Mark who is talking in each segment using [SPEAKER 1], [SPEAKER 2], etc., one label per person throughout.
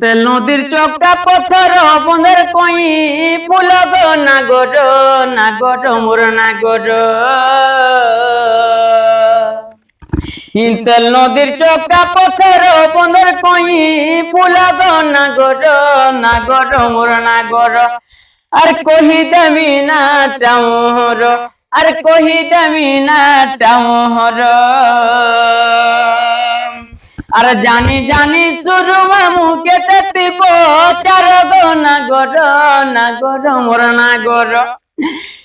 [SPEAKER 1] তেল নদীর চক্কা পথর বন্ধের কই ফুল গো নাগর নাগর মোর নাগর তেল নদীর চক্কা পথর বন্ধের কই ফুল গো নাগর নাগর মোর নাগর আর কহি দেবি না টাউর আর কহি দেবি না টাউর আর জানি জানি সুরমা মুখে দিব চার গো নাগর নাগর মোর নাগর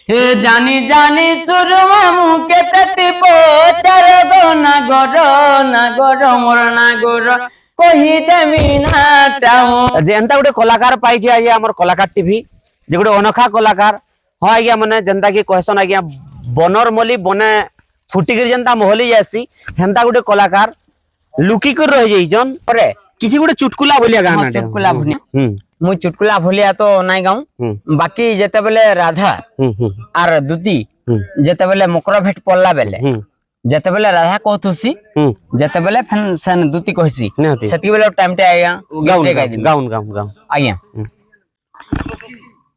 [SPEAKER 1] হে জানি জানি সুরমা মুখে দিব চার গো নাগর নাগর মোর নাগর কহি দেবি না টাউর
[SPEAKER 2] যে এন্তা গোটে কলাकार পাইছি আজ্ঞা আমার কলাकार টিভি যে গোটে অনখা কলাकार हाँ आज्ञा मैंने जेनता कि कहसन आज्ञा बनर मली बने फुटिकी जेनता महली जासी हेन्ता गोटे कलाकार लुकी कर रह जाइजन अरे किसी गोटे चुटकुला बोलिया गाना
[SPEAKER 1] चुटकुला भुलिया मु चुटकुला भुलिया तो नाइ गाऊं बाकी जेते बेले राधा आर दुती जेते बेले मकर भेट पल्ला बेले जेते बेले राधा कहतुसी जेते बेले फन सन दुती कहसी सेति बेले टाइम टे आया
[SPEAKER 2] गाउन गाउन गाउन
[SPEAKER 1] आया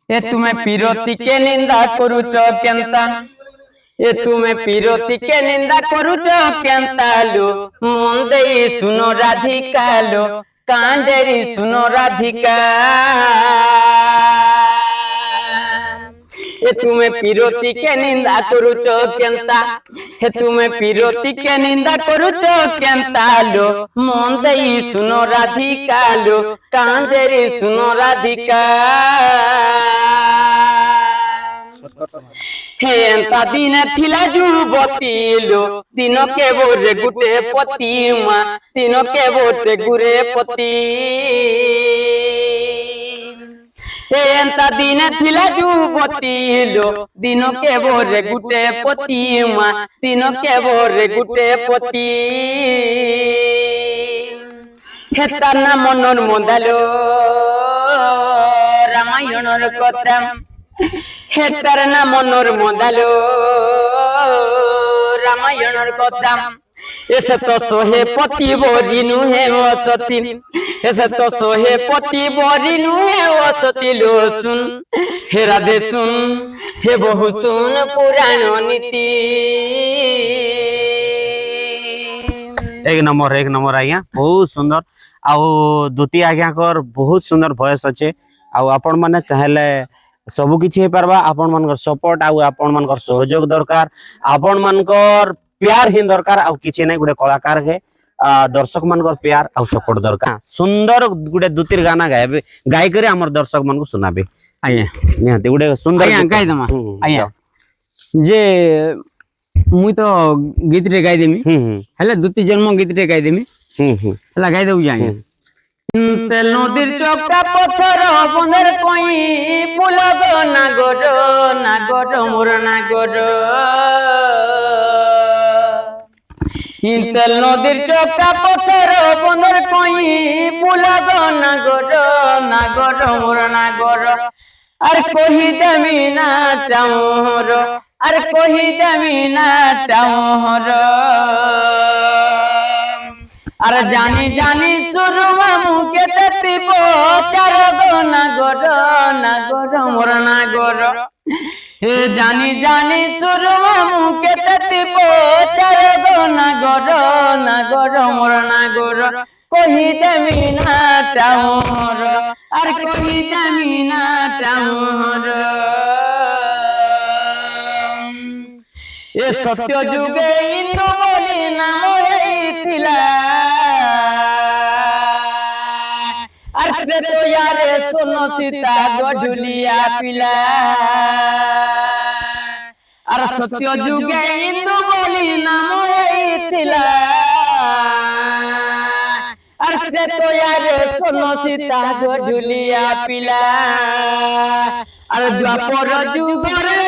[SPEAKER 1] ए तुम्हें पीरोती के निंदा करूच केंता ए तुम्हें पीरोती के निंदा करूच केंता लो मन देई सुनो राधिका लो कांदेरी सुनो राधिका ए तुम्हें पीरोती के निंदा करूच केंता हे तुम्हें पीरोती के निंदा करूच केंता लो मन देई सुनो राधिका लो कांदेरी सुनो राधिका हे एंता दिन थिला जुबती लो दिन के बोरे गुटे पति मा दिन के बोरे गुरे पति हे एंता दिन थिला जुबती लो दिन के बोरे गुटे पति मा दिन के बोरे गुटे पति हे ताना मनर मदालो रामायणर कथा हे तार ना मनोर मदालो रामायणर कथा एसे तो सोहे पति बोरी नुहे वसती एसे तो सोहे पति बोरी नुहे वसती लो सुन हे राधे सुन हे बहु सुन पुराण नीति
[SPEAKER 2] एक नंबर आज्ञा बहुत सुंदर आउ दुती आज्ञा कर बहुत सुंदर भॉइस अच्छे आउ आपण माने चाहेले सबु किछि हे परबा आपण मानकर सपोर्ट आउ आपण मानकर सहयोग दरकार आपण मानकर प्यार ही दरकार आउ किछि नै गुडे कलाकार के दर्शक मानकर प्यार आउ सपोर्ट दरकार सुंदर गुडे दुतीर गाना गायबे गाय करे हमर दर्शक मान को सुनाबे
[SPEAKER 1] आया
[SPEAKER 2] निहाते गुडे सुंदर
[SPEAKER 1] आया गाय दमा आया जे मुई तो गीत रे गाय देमी हेले दुती जन्म गीत रे गाय देमी हेला गाय देउ जाय तेल नदीर चक्का पथर बंधर कई फूल गो नागोर नागोर मोर नागोर तेल नदीर चक्का पथर बंधर कई फूल गो नागोर नागोर मोर नागोर अरे कही देवी ना टाउर अरे कही देवी ना टाउर अरे जानी जानी सुरमा मुखे দিব চার গো নাগর নাগর মোর নাগর হে জানি জানি সুरमा মুখে দিব চার গো নাগর নাগর মোর নাগর কহি দেবি না টাউর আর কহি দেবি না টাউর এ সত্য যুগে ইন্দু বলি নাম হইতিলা तो यारे सुनो सीता गढुलिया पिला अरे सत्य जुगे इंदु बोली नाम हईतिला अरे तो यारे सुनो सीता गढुलिया पिला अरे द्वापर जुगरे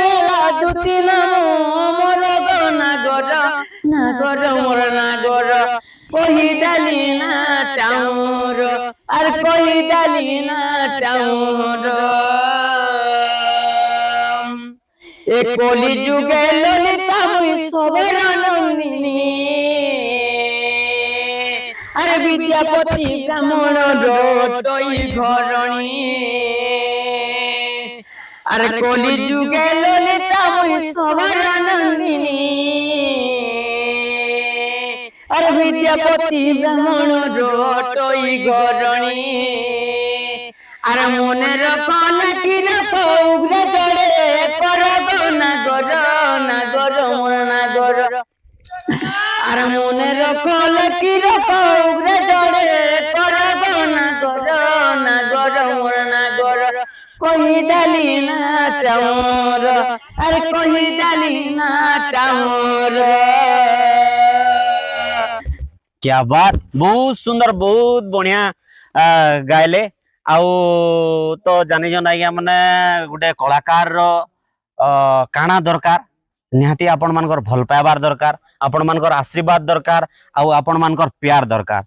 [SPEAKER 1] दुती नाम मोर गो नागोर नागोर मोर नागोर कही डाली ना टाउर अरे कही डाली ना टाउर ए कली जुगे ललिता मुई सबरा नंदिनी अरे विद्या विद्यापति ब्राह्मण रोटई घरणी अरे कली जुगे ललिता मुई सबर नंदिनी अरे विद्यापति ब्राह्मण रोटई घरणी अरे मने रखल की रखो उग्र जड़े कर नागर नागर मोर नागर अरे मने रखल की रखो उग्र जड़े कर नागर नागर मोर नागर कही डाली ना टाउर अरे कही डाली ना टाउर
[SPEAKER 2] क्या बात बहुत सुंदर बहुत बढ़िया गायले आउ तो जानी जन आज्ञा माने गोटे कलाकार रो काना दरकार निहाती आपण मानकर भल पाइबार दरकार आपण मानकर आशीर्वाद दरकार आउ आपण मानकर प्यार दरकार।